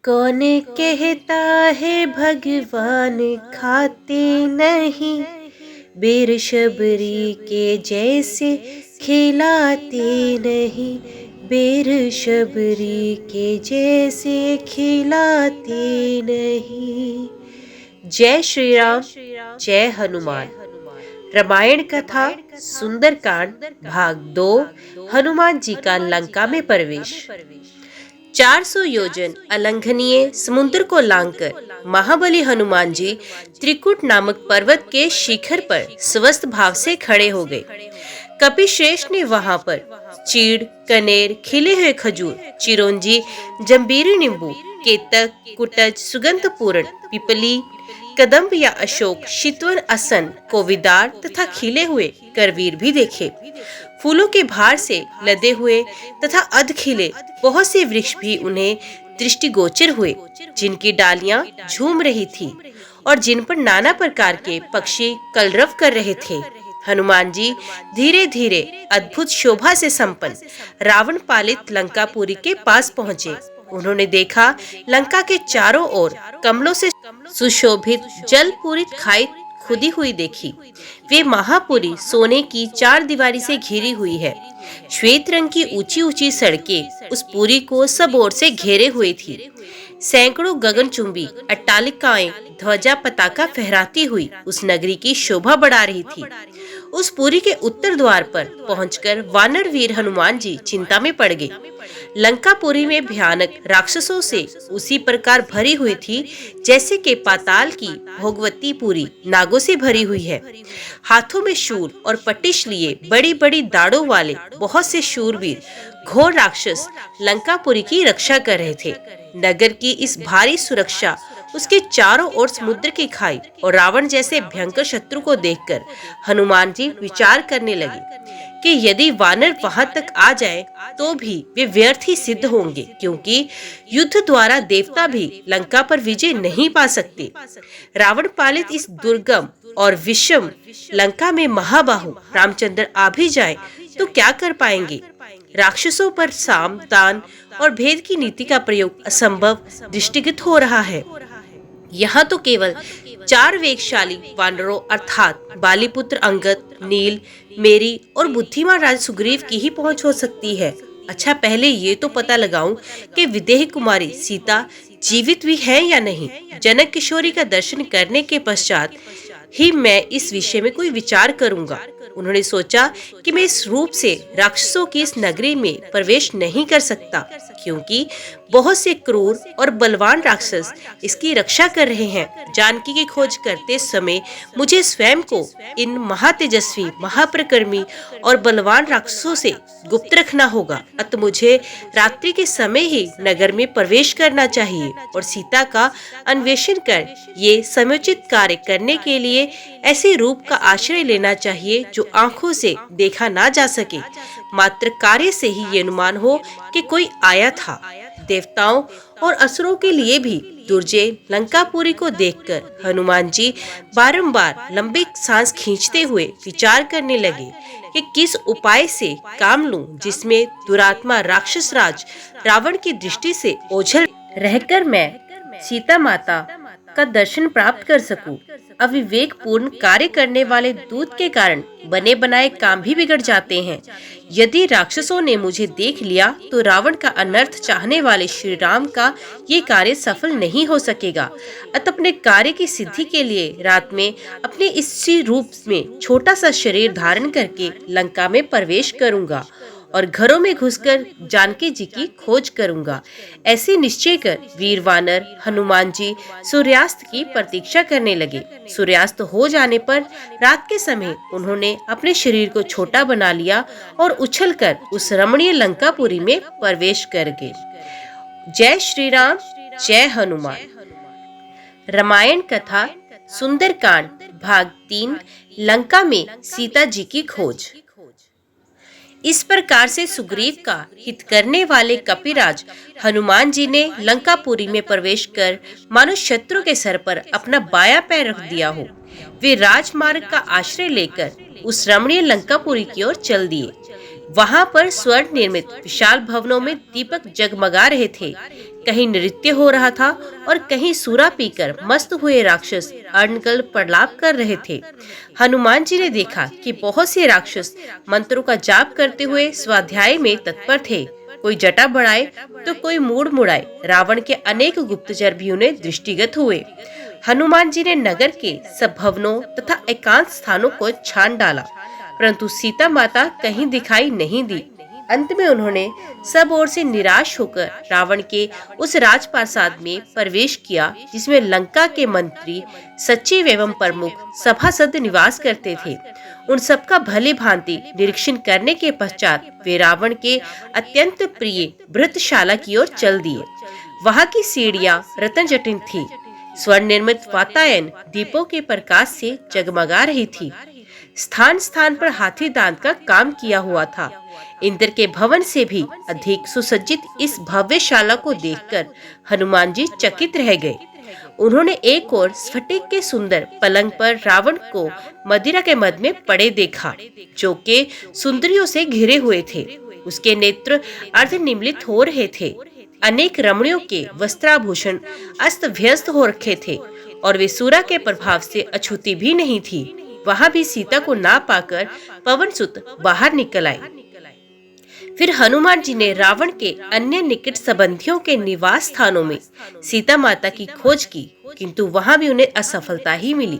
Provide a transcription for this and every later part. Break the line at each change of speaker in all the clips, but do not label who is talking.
कौन कहता है भगवान खाते नहीं, बेरशबरी के जैसे खिलाते नहीं, बेरशबरी के जैसे खिलाते नहीं। जय श्री राम, जय हनुमान। रामायण कथा सुंदरकांड भाग 2। हनुमान जी का लंका में प्रवेश। 400 योजन अलंघनीय समुद्र को लांघकर महाबली हनुमान जी त्रिकुट नामक पर्वत के शिखर पर स्वस्थ भाव से खड़े हो गए। कपिश्रेष्ठ ने वहां पर चीड़, कनेर, खिले हुए खजूर, चिरौंजी, जंबीरी नींबू, केतक, कुटज, सुगंध पूर्ण पिपली, कदम्ब या अशोक, शितवन, असन, कोविदार तथा खिले हुए करवीर भी देखे। फूलों के भार से लदे हुए तथा अध खिले बहुत से वृक्ष भी उन्हें दृष्टिगोचर हुए, जिनकी डालियां झूम रही थी और जिन पर नाना प्रकार के पक्षी कलरव कर रहे थे। हनुमान जी धीरे धीरे अद्भुत शोभा से संपन्न रावण पालित लंकापुरी के पास पहुँचे। उन्होंने देखा लंका के चारों ओर कमलों से सुशोभित जलपूरित खाई खुदी हुई देखी। वे महापुरी सोने की 4 दीवारी से घिरी हुई है। श्वेत रंग की ऊंची ऊंची सड़कें उस पुरी को सब ओर से घेरे हुए थी। सैकड़ों गगनचुंबी अट्टालिकाएं ध्वजा पताका फहराती हुई उस नगरी की शोभा बढ़ा रही थी। उस पुरी के उत्तर द्वार पर पहुंचकर वानर वीर हनुमान जी चिंता में पड़ गए। लंकापुरी में भयानक राक्षसों से उसी प्रकार भरी हुई थी जैसे कि पाताल की भोगवतीपुरी नागों से भरी हुई है। हाथों में शूल और पटिश लिए बड़ी बड़ी दाढ़ों वाले बहुत से शूरवीर घोर राक्षस लंकापुरी की रक्षा कर रहे थे। नगर की इस भारी सुरक्षा, उसके चारों ओर समुद्र की खाई और रावण जैसे भयंकर शत्रु को देखकर हनुमान जी विचार करने लगे कि यदि वानर वहां तक आ जाए तो भी वे व्यर्थ ही सिद्ध होंगे, क्योंकि युद्ध द्वारा देवता भी लंका पर विजय नहीं पा सकते। रावण पालित इस दुर्गम और विषम लंका में महाबाहु रामचंद्र आ भी जाए तो क्या कर पाएंगे। राक्षसों पर साम, दान और भेद की नीति का प्रयोग असंभव दृष्टिगत हो रहा है। यहाँ तो केवल 4 वेगशाली वानरों अर्थात बालीपुत्र अंगद, नील, मेरी और बुद्धिमान राजा सुग्रीव की ही पहुंच हो सकती है। अच्छा, पहले ये तो पता लगाऊं कि विदेह कुमारी सीता जीवित भी है या नहीं। जनक किशोरी का दर्शन करने के पश्चात ही मैं इस विषय में कोई विचार करूंगा। उन्होंने सोचा कि मैं इस रूप से राक्षसों की इस नगरी में प्रवेश नहीं कर सकता, क्योंकि बहुत से क्रूर और बलवान राक्षस इसकी रक्षा कर रहे हैं। जानकी की खोज करते समय मुझे स्वयं को इन महातेजस्वी, महाप्रकर्मी और बलवान राक्षसों से गुप्त रखना होगा। अतः मुझे रात्रि के समय ही नगर में प्रवेश करना चाहिए और सीता का अन्वेषण कर ये समुचित कार्य करने के लिए ऐसे रूप का आश्रय लेना चाहिए जो आंखों से देखा ना जा सके, मात्र कार्य से ही ये अनुमान हो कि कोई आया था। देवताओं और असुरों के लिए भी दुर्जय लंकापुरी को देखकर हनुमान जी बारंबार लंबी सांस खींचते हुए विचार करने लगे कि किस उपाय से काम लूं जिसमें दुरात्मा राक्षस राज रावण की दृष्टि से ओझल रहकर मैं सीता माता का दर्शन प्राप्त कर सकूं। अविवेक पूर्ण कार्य करने वाले दूत के कारण बने बनाए काम भी बिगड़ जाते हैं। यदि राक्षसों ने मुझे देख लिया तो रावण का अनर्थ चाहने वाले श्री राम का ये कार्य सफल नहीं हो सकेगा। अतः अपने कार्य की सिद्धि के लिए रात में अपने इसी रूप में छोटा सा शरीर धारण करके लंका में प्रवेश करूंगा और घरों में घुसकर जानकी जी की खोज करूंगा। ऐसे निश्चय कर वीर वानर हनुमान जी सूर्यास्त की प्रतीक्षा करने लगे। सूर्यास्त हो जाने पर रात के समय उन्होंने अपने शरीर को छोटा बना लिया और उछलकर उस रमणीय लंकापुरी में प्रवेश कर गए। जय श्री राम, जय हनुमान। रामायण कथा सुंदरकांड भाग 3। लंका में सीता जी की खोज। इस प्रकार से सुग्रीव का हित करने वाले कपिराज हनुमान जी ने लंकापुरी में प्रवेश कर मानो शत्रु के सर पर अपना बायां पैर रख दिया हो। वे राजमार्ग का आश्रय लेकर उस रमणीय लंकापुरी की ओर चल दिए। वहां पर स्वर्ण निर्मित विशाल भवनों में दीपक जगमगा रहे थे। कहीं नृत्य हो रहा था और कहीं सूरा पीकर मस्त हुए राक्षस अनर्गल प्रलाप कर रहे थे। हनुमान जी ने देखा कि बहुत से राक्षस मंत्रों का जाप करते हुए स्वाध्याय में तत्पर थे। कोई जटा बढ़ाए तो कोई मूड मुड़ाए। रावण के अनेक गुप्तचर भी उन्हें दृष्टिगत हुए। हनुमान जी ने नगर के सब भवनों तथा एकांत स्थानों को छान डाला, परंतु सीता माता कहीं दिखाई नहीं दी। अंत में उन्होंने सब ओर से निराश होकर रावण के उस राजप्रासाद में प्रवेश किया जिसमें लंका के मंत्री, सचिव एवं प्रमुख सभासद निवास करते थे। उन सबका भली भांति निरीक्षण करने के पश्चात वे रावण के अत्यंत प्रिय भृतशाला की ओर चल दिए। वहां की सीढ़ियां रत्न जटित थी। स्वर्ण निर्मित वातायन दीपों के प्रकाश से जगमगा रही थी। स्थान स्थान पर हाथी दांत का काम किया हुआ था। इंद्र के भवन से भी अधिक सुसज्जित इस भव्यशाला को देखकर हनुमान जी चकित रह गए। उन्होंने एक और स्फटिक के सुंदर पलंग पर रावण को मदिरा के मद में पड़े देखा, जो के सुंदरियों से घिरे हुए थे। उसके नेत्र अर्धनिमीलित हो रहे थे। अनेक रमणियों के वस्त्राभूषण अस्त व्यस्त हो रखे थे और वे सूरा के प्रभाव से अछूती भी नहीं थी। वहां भी सीता को ना पाकर पवनसुत बाहर निकल आए। फिर हनुमान जी ने रावण के अन्य निकट संबंधियों के निवास स्थानों में सीता माता की खोज की, किंतु वहां भी उन्हें असफलता ही मिली।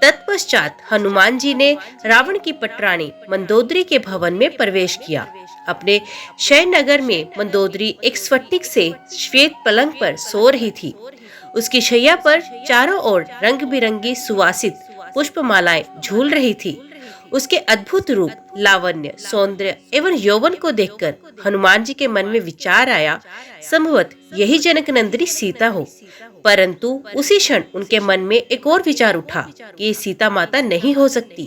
तत्पश्चात हनुमान जी ने रावण की पटरानी मंदोदरी के भवन में प्रवेश किया। अपने शयनगर में मंदोदरी एक स्फटिक से श्वेत पलंग पर सो रही थी। उसकी शैया पर चारों ओर रंग बिरंगी सुवासित पुष्पमालाएं झूल रही थी। उसके अद्भुत रूप, लावण्य, सौंदर्य एवं यौवन को देखकर हनुमान जी के मन में विचार आया, संभवत यही जनक नंदिनी सीता हो। परंतु उसी क्षण उनके मन में एक और विचार उठा कि ये सीता माता नहीं हो सकती,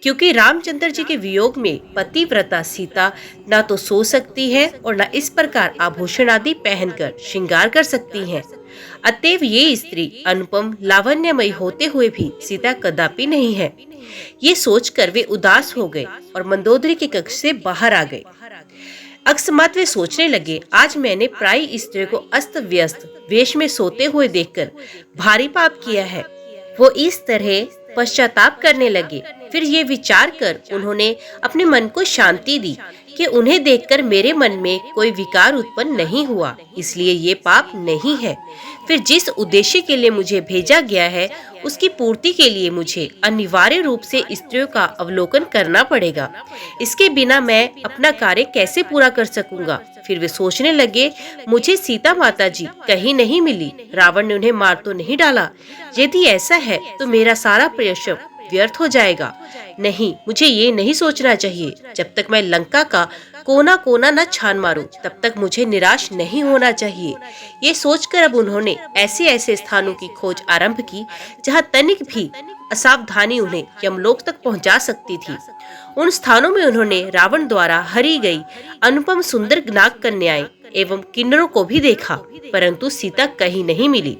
क्योंकि रामचंद्र जी के वियोग में पतिव्रता सीता न तो सो सकती है और न इस प्रकार आभूषण आदि पहनकर श्रृंगार कर सकती हैं। अतएव ये स्त्री अनुपम लावण्यमयी होते हुए भी सीता कदापि नहीं है। ये सोचकर वे उदास हो गए और मंदोदरी के कक्ष से बाहर आ गए। अकस्मात वे सोचने लगे, आज मैंने प्राय स्त्री को अस्त व्यस्त वेश में सोते हुए देखकर भारी पाप किया है। वो इस तरह पश्चाताप करने लगे। फिर ये विचार कर उन्होंने अपने मन को शांति दी कि उन्हें देखकर मेरे मन में कोई विकार उत्पन्न नहीं हुआ, इसलिए ये पाप नहीं है। फिर जिस उद्देश्य के लिए मुझे भेजा गया है उसकी पूर्ति के लिए मुझे अनिवार्य रूप से स्त्रियों का अवलोकन करना पड़ेगा। इसके बिना मैं अपना कार्य कैसे पूरा कर सकूंगा। फिर वे सोचने लगे, मुझे सीता माता जी कहीं नहीं मिली। रावण ने उन्हें मार तो नहीं डाला। यदि ऐसा है तो मेरा सारा प्रयास व्यर्थ हो जाएगा। नहीं, मुझे ये नहीं सोचना चाहिए। जब तक मैं लंका का कोना कोना न छान मारूं, तब तक मुझे निराश नहीं होना चाहिए। ये सोचकर अब उन्होंने ऐसे ऐसे स्थानों की खोज आरंभ की जहां तनिक भी असावधानी उन्हें यमलोक तक पहुंचा सकती थी। उन स्थानों में उन्होंने रावण द्वारा हरी गई अनुपम सुंदर नाग कन्याएं एवं किन्नरों को भी देखा, परंतु सीता कहीं नहीं मिली।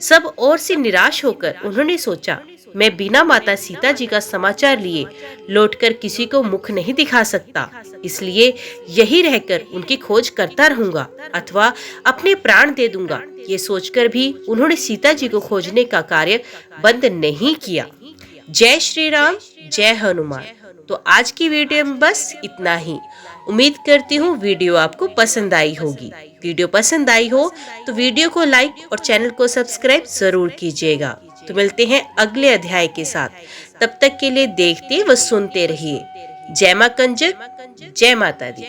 सब ओर से निराश होकर उन्होंने सोचा, मैं बिना माता सीता जी का समाचार लिए लौटकर किसी को मुख नहीं दिखा सकता, इसलिए यही रहकर उनकी खोज करता रहूंगा अथवा अपने प्राण दे दूंगा। ये सोचकर भी उन्होंने सीता जी को खोजने का कार्य बंद नहीं किया। जय श्री राम, जय हनुमान। तो आज की वीडियो में बस इतना ही। उम्मीद करती हूँ वीडियो आपको पसंद आई होगी। वीडियो पसंद आई हो तो वीडियो को लाइक और चैनल को सब्सक्राइब जरूर कीजिएगा। तो मिलते हैं अगले अध्याय के साथ। तब तक के लिए देखते व सुनते रहिए। जय मां कंजक, जय माता दी।